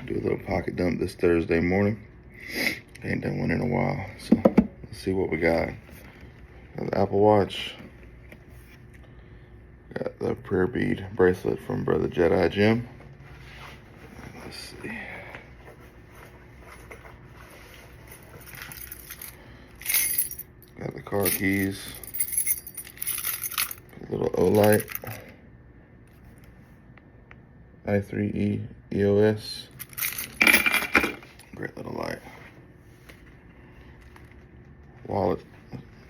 Do a little pocket dump this Thursday morning. Ain't done one in a while, so let's see what we got. Got the Apple Watch. Got the prayer bead bracelet from Brother Jedi Jim. Let's see. Got the car keys. A little O-light. i3E EOS. Great little light. Wallet.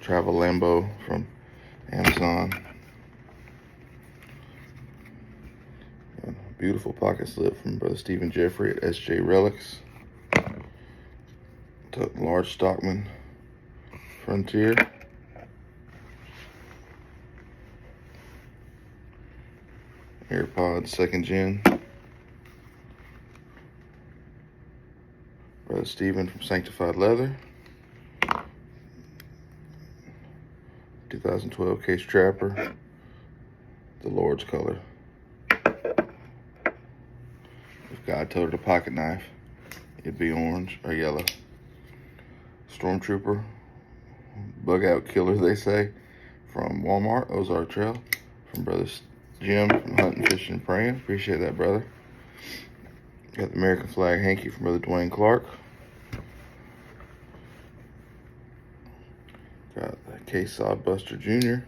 Travel Lambo from Amazon. Beautiful pocket slip from Brother Stephen Jeffrey at SJ Relics. Large Stockman Frontier. AirPods 2nd Gen. Brother Stephen from Sanctified Leather. 2012 Case Trapper. The Lord's color. If God told her to pocket knife, it'd be orange or yellow. Stormtrooper, bug out killer, they say, from Walmart, Ozark Trail, from Brother Jim from Hunting, Fishing, and Praying. Appreciate that, brother. Got the American flag hanky from Brother Dwayne Clark. Got the Case Sodbuster Jr.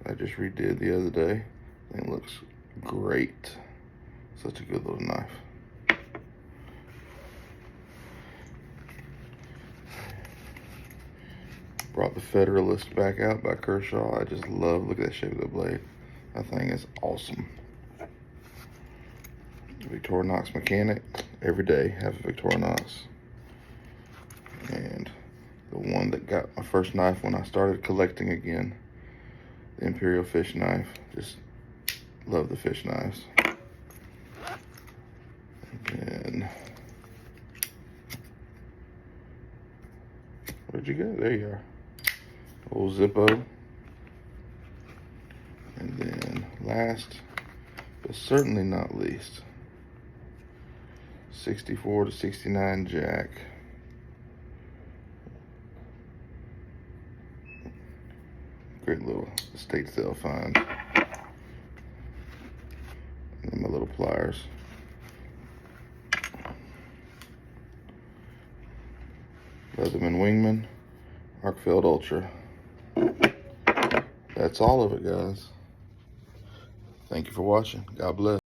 I just redid the other day. I think it looks great. Such a good little knife. Brought the Federalist back out by Kershaw. I just love, look at that shape of the blade. That thing is awesome. Victorinox mechanic. Every day have a Victorinox. And the one that got my first knife when I started collecting again. The Imperial fish knife. Just love the fish knives. And where'd you go? There you are. Old Zippo. And then last, but certainly not least, 64 to 69 Jack. Great little estate sale find. And then my little pliers. Leatherman Wingman, Arkfeld Ultra. That's all of it, guys. Thank you for watching. God bless.